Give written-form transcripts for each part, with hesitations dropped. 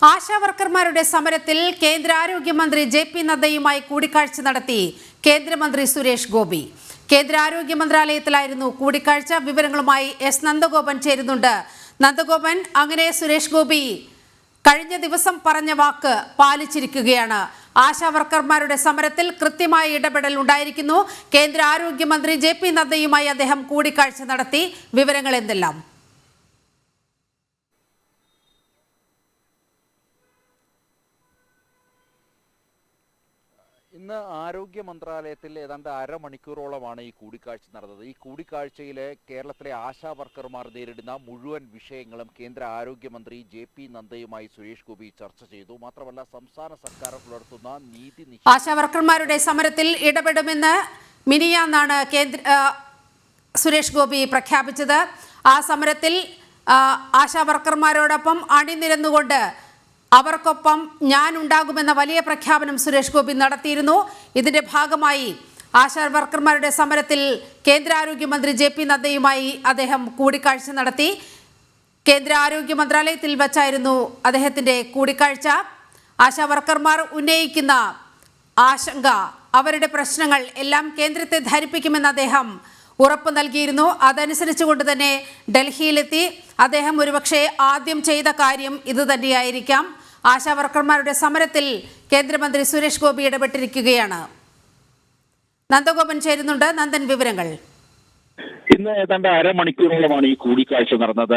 ആശാവർക്കർമാരുടെ സമരത്തിൽ കേന്ദ്ര ആരോഗ്യമന്ത്രി ജെ.പി. നദ്ദയുമായി കൂടിക്കാഴ്ച നടത്തി കേന്ദ്രമന്ത്രി സുരേഷ് ഗോപി. കേന്ദ്ര ആരോഗ്യ മന്ത്രാലയത്തിലായിരുന്നു കൂടിക്കാഴ്ച. വിവരങ്ങളുമായി എസ് നന്ദഗോപൻ ചേരുന്നുണ്ട്. നന്ദഗോപൻ, അങ്ങനെ സുരേഷ് ഗോപി കഴിഞ്ഞ ദിവസം പറഞ്ഞ വാക്ക് പാലിച്ചിരിക്കുകയാണ്. ആശാവർക്കർമാരുടെ സമരത്തിൽ കൃത്യമായ ഇടപെടൽ ഉണ്ടായിരിക്കുന്നു. കേന്ദ്ര ആരോഗ്യമന്ത്രി ജെ.പി. നദ്ദയുമായി അദ്ദേഹം കൂടിക്കാഴ്ച നടത്തി. വിവരങ്ങൾ എന്തെല്ലാം? ഇന്ന് ആരോഗ്യ മന്ത്രാലയത്തിൽ ഏതാണ്ട് അരമണിക്കൂറോളമാണ് ഈ കൂടിക്കാഴ്ച നടന്നത്. ഈ കൂടിക്കാഴ്ചയിൽ കേരളത്തിലെ ആശാ വർക്കർമാർ നേരിടുന്ന മുഴുവൻ വിഷയങ്ങളും കേന്ദ്ര ആരോഗ്യമന്ത്രി ജെ.പി. നദ്ദയുമായി സുരേഷ് ഗോപി ചർച്ച ചെയ്തു. മാത്രമല്ല, സംസ്ഥാന സർക്കാർ പുലർത്തുന്ന നീതി ആശാ വർക്കർമാരുടെ സമരത്തിൽ ഇടപെടുമെന്ന് മിനിയാന്നാണ് സുരേഷ് ഗോപി പ്രഖ്യാപിച്ചത്. ആ സമരത്തിൽ ആശാ വർക്കർമാരോടൊപ്പം അണിനിരന്നുകൊണ്ട് അവർക്കൊപ്പം ഞാൻ ഉണ്ടാകുമെന്ന വലിയ പ്രഖ്യാപനം സുരേഷ് ഗോപി നടത്തിയിരുന്നു. ഇതിന്റെ ഭാഗമായി ആശാ വർക്കർമാരുടെ സമരത്തിൽ കേന്ദ്ര ആരോഗ്യമന്ത്രി ജെ.പി. നദ്ദയുമായി അദ്ദേഹം കൂടിക്കാഴ്ച നടത്തി. കേന്ദ്ര ആരോഗ്യ മന്ത്രാലയത്തിൽ വച്ചായിരുന്നു അദ്ദേഹത്തിന്റെ കൂടിക്കാഴ്ച. ആശാ വർക്കർമാർ ഉന്നയിക്കുന്ന ആശങ്ക, അവരുടെ പ്രശ്നങ്ങൾ എല്ലാം കേന്ദ്രത്തെ ധരിപ്പിക്കുമെന്ന് അദ്ദേഹം ഉറപ്പ് നൽകിയിരുന്നു. അതനുസരിച്ചുകൊണ്ട് തന്നെ ഡൽഹിയിലെത്തി. അദ്ദേഹം ഒരുപക്ഷെ ആദ്യം ചെയ്ത കാര്യം ഇത് തന്നെയായിരിക്കാം. ആശാ വർക്കർമാരുടെ സമരത്തിൽ കേന്ദ്രമന്ത്രി സുരേഷ് ഗോപി ഇടപെട്ടിരിക്കുകയാണ്. നന്ദഗോപൻ ചേരുന്നുണ്ട്. നന്ദൻ, വിവരങ്ങൾ. ഇന്ന് ഏതാണ്ട് അരമണിക്കൂറോളമാണ് ഈ കൂടിക്കാഴ്ച നടന്നത്.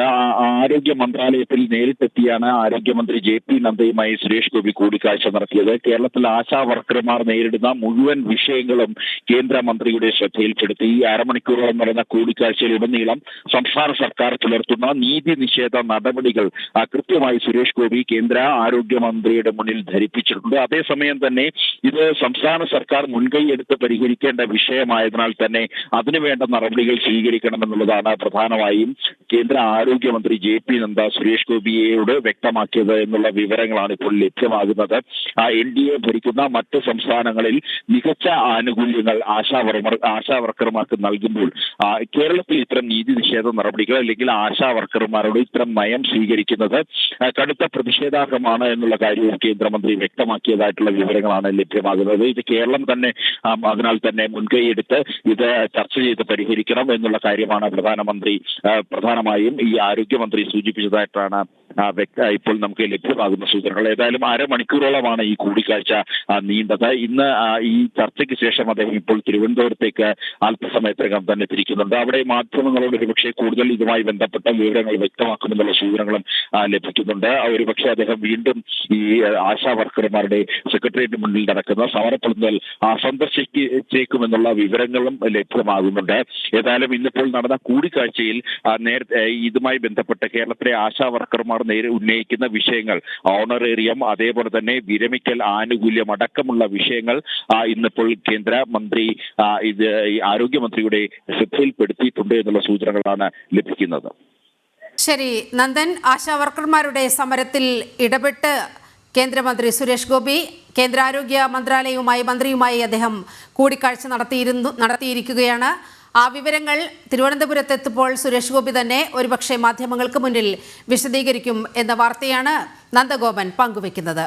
ആരോഗ്യ മന്ത്രാലയത്തിൽ നേരിട്ടെത്തിയാണ് ആരോഗ്യമന്ത്രി ജെ.പി. നദ്ദയുമായി സുരേഷ് ഗോപി കൂടിക്കാഴ്ച നടത്തിയത്. കേരളത്തിൽ ആശാ വർക്കർമാർ നേരിടുന്ന മുഴുവൻ വിഷയങ്ങളും കേന്ദ്രമന്ത്രിയുടെ ശ്രദ്ധയിൽപ്പെടുത്തി. ഈ അരമണിക്കൂറോളം നടന്ന കൂടിക്കാഴ്ചയിലുടനീളം സംസ്ഥാന സർക്കാർ പുലർത്തുന്ന നീതി നിഷേധ നടപടികൾ കൃത്യമായി സുരേഷ് ഗോപി കേന്ദ്ര ആരോഗ്യമന്ത്രിയുടെ മുന്നിൽ ധരിപ്പിച്ചിട്ടുണ്ട്. അതേസമയം തന്നെ ഇത് സംസ്ഥാന സർക്കാർ മുൻകൈയെടുത്ത് പരിഹരിക്കേണ്ട വിഷയമായതിനാൽ തന്നെ അതിനുവേണ്ട നടപടികൾ സ്വീകരിക്കണമെന്നുള്ളതാണ് പ്രധാനമായും കേന്ദ്ര ആരോഗ്യമന്ത്രി ജെ.പി. നദ്ദ സുരേഷ് ഗോപിയോട് വ്യക്തമാക്കിയത് എന്നുള്ള വിവരങ്ങളാണ് ഇപ്പോൾ ലഭ്യമാകുന്നത്. NDA ഭരിക്കുന്ന മറ്റ് സംസ്ഥാനങ്ങളിൽ മികച്ച ആനുകൂല്യങ്ങൾ ആശാ വർക്കർമാർക്ക് നൽകുമ്പോൾ കേരളത്തിൽ ഇത്തരം നീതി നിഷേധ നടപടികൾ അല്ലെങ്കിൽ ആശാ വർക്കർമാരോട് ഇത്തരം നയം സ്വീകരിക്കുന്നത് കടുത്ത പ്രതിഷേധാർഹമാണ് എന്നുള്ള കാര്യവും കേന്ദ്രമന്ത്രി വ്യക്തമാക്കിയതായിട്ടുള്ള വിവരങ്ങളാണ് ലഭ്യമാകുന്നത്. ഇത് കേരളം തന്നെ അതിനാൽ തന്നെ മുൻകൈയെടുത്ത് ഇത് ചർച്ച ചെയ്ത് പരിഹരിക്കണം എന്നുള്ള കാര്യമാണ് പ്രധാനമായും ഈ ആരോഗ്യമന്ത്രി സൂചിപ്പിച്ചതായിട്ടാണ് ഇപ്പോൾ നമുക്ക് ലഭ്യമാകുന്ന സൂചനകൾ. ഏതായാലും അരമണിക്കൂറോളമാണ് ഈ കൂടിക്കാഴ്ച നീണ്ടത്. ഇന്ന് ഈ ചർച്ചയ്ക്ക് ശേഷം അദ്ദേഹം ഇപ്പോൾ തിരുവനന്തപുരത്തേക്ക് അല്പസമയത്തിനകം തന്നെ തിരിക്കുന്നുണ്ട്. അവിടെ മാധ്യമങ്ങളോട് ഒരുപക്ഷെ കൂടുതൽ ഇതുമായി ബന്ധപ്പെട്ട വിവരങ്ങൾ വ്യക്തമാക്കുമെന്നുള്ള സൂചനകളും ലഭിക്കുന്നുണ്ട്. ഒരുപക്ഷെ അദ്ദേഹം വീണ്ടും ഈ ആശാ വർക്കർമാരുടെ സെക്രട്ടേറിയറ്റ് മുന്നിൽ നടക്കുന്ന സമരപ്പന്തൽ സന്ദർശിച്ചേക്കുമെന്നുള്ള വിവരങ്ങളും ലഭ്യമാകുന്നുണ്ട്. ഏതായാലും ഇന്നിപ്പോൾ നടന്ന കൂടിക്കാഴ്ചയിൽ നേരത്തെ ഇതുമായി ബന്ധപ്പെട്ട് കേരളത്തിലെ ആശാ വർക്കർമാർ ഉന്നയിക്കുന്ന വിഷയങ്ങൾ, ഓണറേറിയം, അതേപോലെ തന്നെ വിരമിക്കൽ ആനുകൂല്യം അടക്കമുള്ള വിഷയങ്ങൾ ഇന്നിപ്പോൾ കേന്ദ്രമന്ത്രി ആരോഗ്യമന്ത്രിയുടെ ശ്രദ്ധയിൽപ്പെടുത്തിയിട്ടുണ്ട് എന്നുള്ള സൂചനകളാണ് ലഭിക്കുന്നത്. ശരി നന്ദൻ, ആശാ വർക്കർമാരുടെ സമരത്തിൽ ഇടപെട്ട് കേന്ദ്രമന്ത്രി സുരേഷ് ഗോപി കേന്ദ്ര ആരോഗ്യ മന്ത്രിയുമായി അദ്ദേഹം കൂടിക്കാഴ്ച നടത്തിയിരിക്കുകയാണ്. ആ വിവരങ്ങൾ തിരുവനന്തപുരത്തെത്തുമ്പോൾ സുരേഷ് ഗോപി തന്നെ ഒരുപക്ഷെ മാധ്യമങ്ങൾക്ക് മുന്നിൽ വിശദീകരിക്കും എന്ന വാർത്തയാണ് നന്ദഗോപൻ പങ്കുവെക്കുന്നത്.